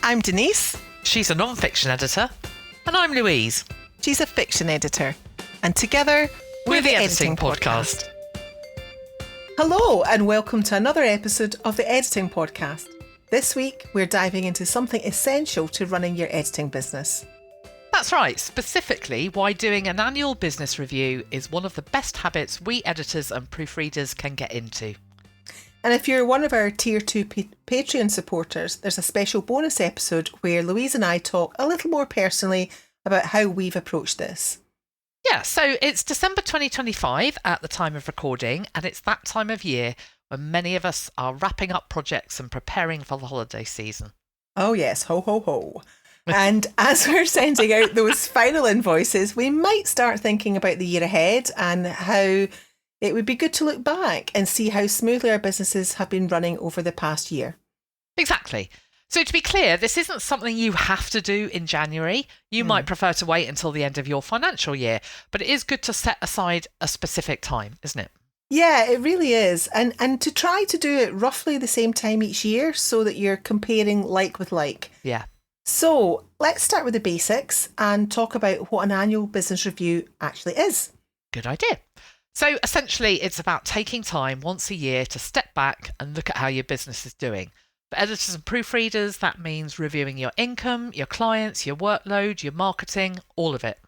I'm Denise. She's a non-fiction editor. And I'm Louise. She's a fiction editor. And together, we're the Editing Podcast. Hello, and welcome to another episode of the Editing Podcast. This week, we're diving into something essential to running your editing business. That's right, specifically why doing an annual business review is one of the best habits we editors and proofreaders can get into. And if you're one of our Tier 2 Patreon supporters, there's a special bonus episode where Louise and I talk a little more personally about how we've approached this. Yeah, so it's December 2025 at the time of recording, and it's that time of year when many of us are wrapping up projects and preparing for the holiday season. Oh yes, ho ho ho. And as we're sending out those final invoices, we might start thinking about the year ahead and how it would be good to look back and see how smoothly our businesses have been running over the past year. Exactly. So to be clear, this isn't something you have to do in January. You might prefer to wait until the end of your financial year, but it is good to set aside a specific time, isn't it? Yeah, it really is. And to try to do it roughly the same time each year so that you're comparing like with like. Yeah. So let's start with the basics and talk about what an annual business review actually is. Good idea. So essentially, it's about taking time once a year to step back and look at how your business is doing. For editors and proofreaders, that means reviewing your income, your clients, your workload, your marketing, all of it.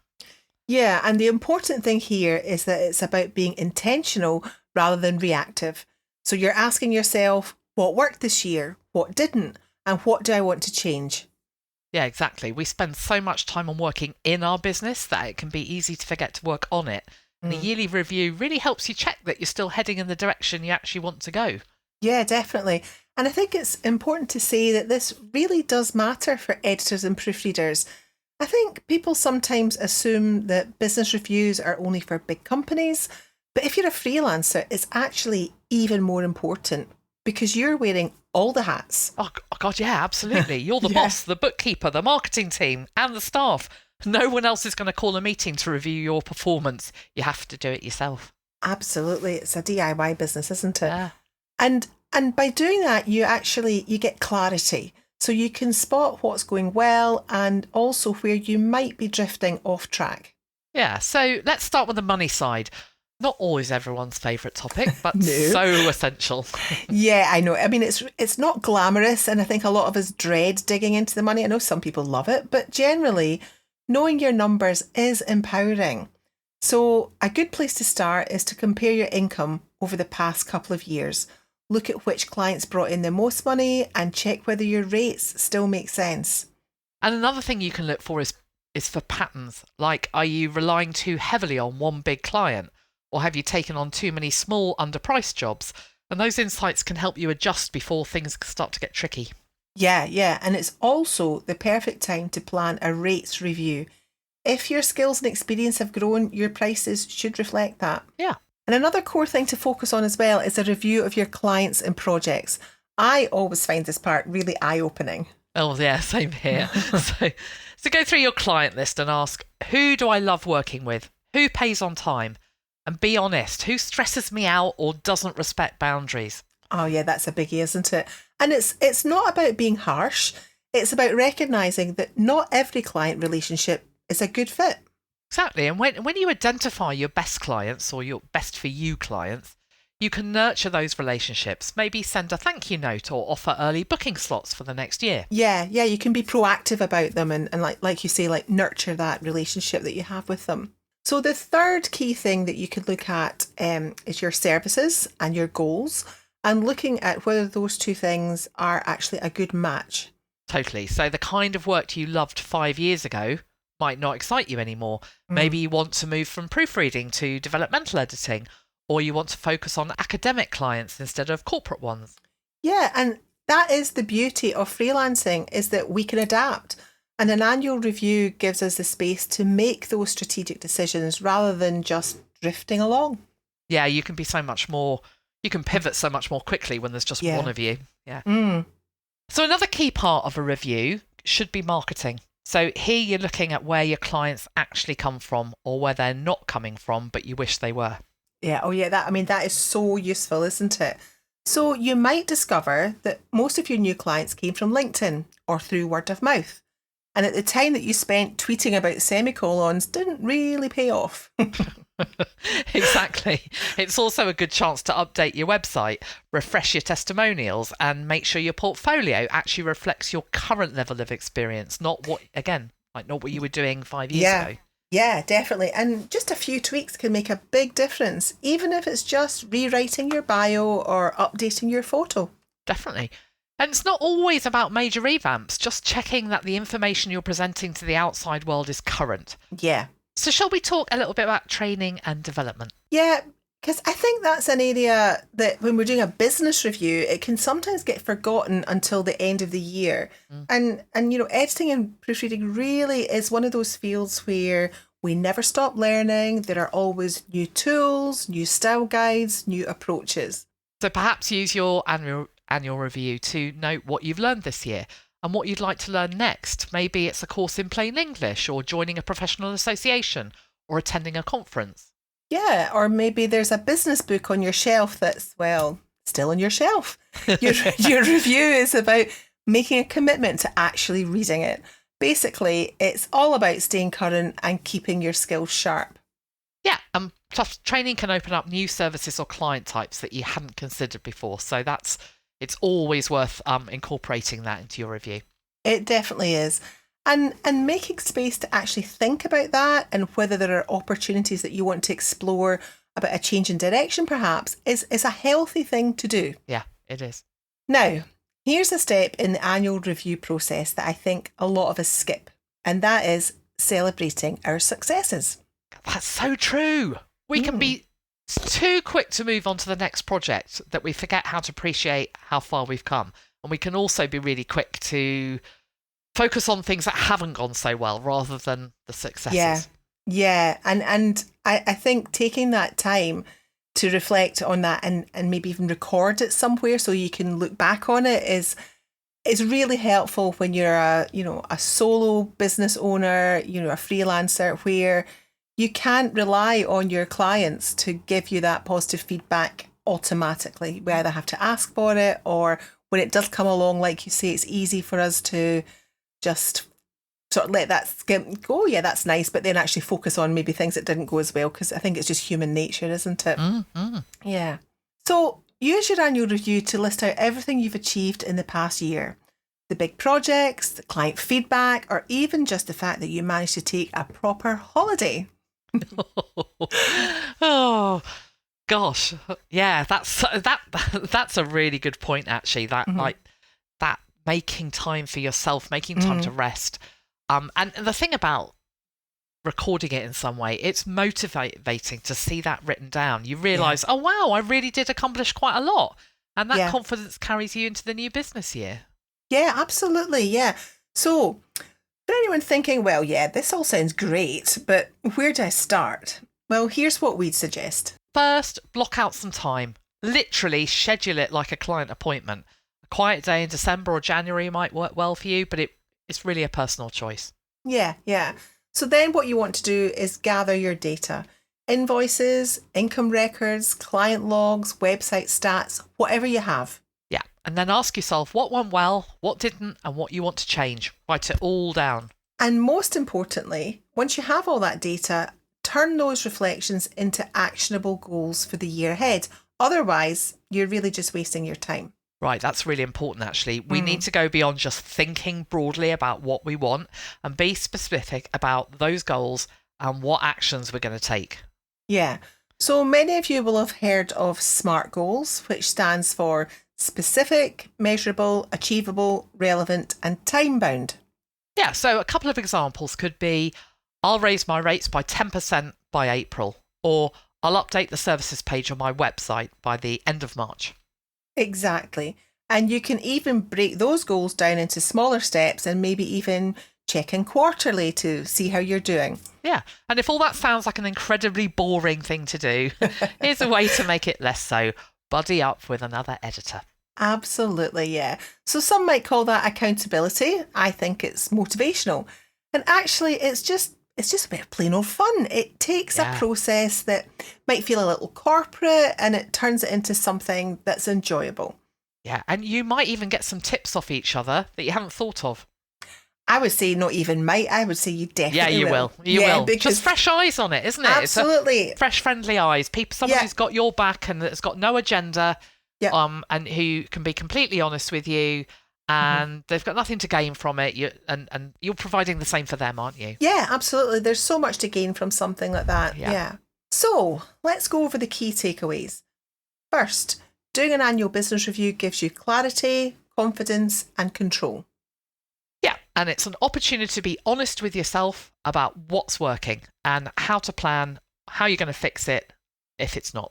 Yeah, and the important thing here is that it's about being intentional rather than reactive. So you're asking yourself, what worked this year, what didn't, and what do I want to change? Yeah, exactly. We spend so much time on working in our business that it can be easy to forget to work on it. And a yearly review really helps you check that you're still heading in the direction you actually want to go. Yeah, definitely. And I think it's important to say that this really does matter for editors and proofreaders. I think people sometimes assume that business reviews are only for big companies, but if you're a freelancer, it's actually even more important because you're wearing all the hats. Oh God, yeah, absolutely. You're the boss, the bookkeeper, the marketing team, and the staff. No one else is going to call a meeting to review your performance. You have to do it yourself. Absolutely. It's a DIY business, isn't it? Yeah. And by doing that, you get clarity. So you can spot what's going well and also where you might be drifting off track. Yeah, so let's start with the money side. Not always everyone's favourite topic, but No. so essential. Yeah, I know. I mean, it's not glamorous, and I think a lot of us dread digging into the money. I know some people love it, but generally, knowing your numbers is empowering. So a good place to start is to compare your income over the past couple of years. Look at which clients brought in the most money and check whether your rates still make sense. And another thing you can look for is for patterns. Like, are you relying too heavily on one big client? Or have you taken on too many small, underpriced jobs? And those insights can help you adjust before things start to get tricky. Yeah. And it's also the perfect time to plan a rates review. If your skills and experience have grown, your prices should reflect that. Yeah. And another core thing to focus on as well is a review of your clients and projects. I always find this part really eye-opening. Oh, yeah, same here. So go through your client list and ask, who do I love working with? Who pays on time? And be honest, who stresses me out or doesn't respect boundaries? Oh yeah, that's a biggie, isn't it? And it's not about being harsh. It's about recognising that not every client relationship is a good fit. Exactly. And when you identify your best clients or your best for you clients, you can nurture those relationships. Maybe send a thank you note or offer early booking slots for the next year. Yeah, you can be proactive about them and like you say, like nurture that relationship that you have with them. So the third key thing that you could look at is your services and your goals and looking at whether those two things are actually a good match. Totally. So the kind of work you loved 5 years ago might not excite you anymore. Maybe you want to move from proofreading to developmental editing, or you want to focus on academic clients instead of corporate ones. Yeah, and that is the beauty of freelancing, is that we can adapt. And an annual review gives us the space to make those strategic decisions rather than just drifting along. Yeah, you can pivot so much more quickly when there's just one of you. Yeah. So another key part of a review should be marketing. So here you're looking at where your clients actually come from or where they're not coming from, but you wish they were. Yeah. Oh, yeah. That is so useful, isn't it? So you might discover that most of your new clients came from LinkedIn or through word of mouth. And at the time that you spent tweeting about semicolons didn't really pay off. Exactly. It's also a good chance to update your website, refresh your testimonials, and make sure your portfolio actually reflects your current level of experience, not what you were doing 5 years ago. Yeah, definitely. And just a few tweaks can make a big difference, even if it's just rewriting your bio or updating your photo. Definitely. And it's not always about major revamps, just checking that the information you're presenting to the outside world is current. Yeah. So shall we talk a little bit about training and development? Yeah, because I think that's an area that when we're doing a business review, it can sometimes get forgotten until the end of the year. And editing and proofreading really is one of those fields where we never stop learning. There are always new tools, new style guides, new approaches. So perhaps use your annual review to note what you've learned this year and what you'd like to learn next. Maybe it's a course in plain English, or joining a professional association, or attending a conference. Yeah, or maybe there's a business book on your shelf that's, well, still on your shelf. Your review is about making a commitment to actually reading it. Basically, it's all about staying current and keeping your skills sharp. Yeah, plus training can open up new services or client types that you hadn't considered before. So it's always worth incorporating that into your review. It definitely is. And making space to actually think about that and whether there are opportunities that you want to explore about a change in direction perhaps is a healthy thing to do. Yeah, it is. Now, here's a step in the annual review process that I think a lot of us skip, and that is celebrating our successes. That's so true. We can be too quick to move on to the next project that we forget how to appreciate how far we've come. And we can also be really quick to focus on things that haven't gone so well rather than the successes. Yeah. And I think taking that time to reflect on that and maybe even record it somewhere so you can look back on it is really helpful when you're a solo business owner, a freelancer, where you can't rely on your clients to give you that positive feedback automatically. We either have to ask for it, or when it does come along, like you say, it's easy for us to just sort of let that skim go. Yeah, that's nice. But then actually focus on maybe things that didn't go as well, because I think it's just human nature, isn't it? Yeah. So use your annual review to list out everything you've achieved in the past year. The big projects, the client feedback, or even just the fact that you managed to take a proper holiday. Oh gosh, yeah, that's a really good point actually. That that making time for yourself, making time to rest, and the thing about recording it in some way, it's motivating to see that written down. You realise, oh wow, I really did accomplish quite a lot, and that confidence carries you into the new business year. Yeah, absolutely. Yeah. So for anyone thinking, well, yeah, this all sounds great, but where do I start? Well, here's what we'd suggest. First, block out some time. Literally schedule it like a client appointment. A quiet day in December or January might work well for you, but it's really a personal choice. Yeah. So then what you want to do is gather your data. Invoices, income records, client logs, website stats, whatever you have. Yeah, and then ask yourself what went well, what didn't, and what you want to change. Write it all down. And most importantly, once you have all that data, turn those reflections into actionable goals for the year ahead. Otherwise, you're really just wasting your time. Right, that's really important actually. We need to go beyond just thinking broadly about what we want and be specific about those goals and what actions we're going to take. Yeah. So many of you will have heard of SMART goals, which stands for specific, measurable, achievable, relevant, and time-bound. Yeah, so a couple of examples could be, I'll raise my rates by 10% by April, or I'll update the services page on my website by the end of March. Exactly. And you can even break those goals down into smaller steps and maybe even check in quarterly to see how you're doing. Yeah, and if all that sounds like an incredibly boring thing to do, here's a way to make it less so. Buddy up with another editor. Absolutely, yeah. So some might call that accountability. I think it's motivational. And actually, it's just it's just a bit of plain old fun. It takes a process that might feel a little corporate and it turns it into something that's enjoyable. Yeah, and you might even get some tips off each other that you haven't thought of. I would say not even might. I would say you definitely you will. You will. Because just fresh eyes on it, isn't it? Absolutely. It's fresh, friendly eyes. Someone who's got your back and that's got no agenda, and who can be completely honest with you, and they've got nothing to gain from it. And you're providing the same for them, aren't you? Yeah, absolutely. There's so much to gain from something like that. Yeah. So let's go over the key takeaways. First, doing an annual business review gives you clarity, confidence, and control. Yeah, and it's an opportunity to be honest with yourself about what's working and how to plan, how you're going to fix it if it's not.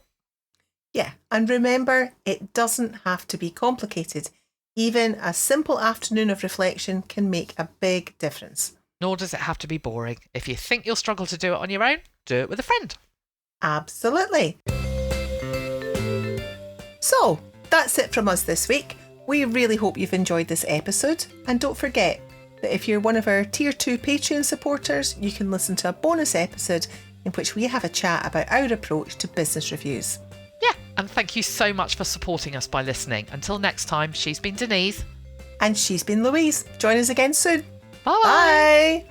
Yeah, and remember, it doesn't have to be complicated. Even a simple afternoon of reflection can make a big difference. Nor does it have to be boring. If you think you'll struggle to do it on your own, do it with a friend. Absolutely. So, that's it from us this week. We really hope you've enjoyed this episode, and don't forget that if you're one of our Tier 2 Patreon supporters, you can listen to a bonus episode in which we have a chat about our approach to business reviews. Yeah, and thank you so much for supporting us by listening. Until next time, she's been Denise. And she's been Louise. Join us again soon. Bye. Bye.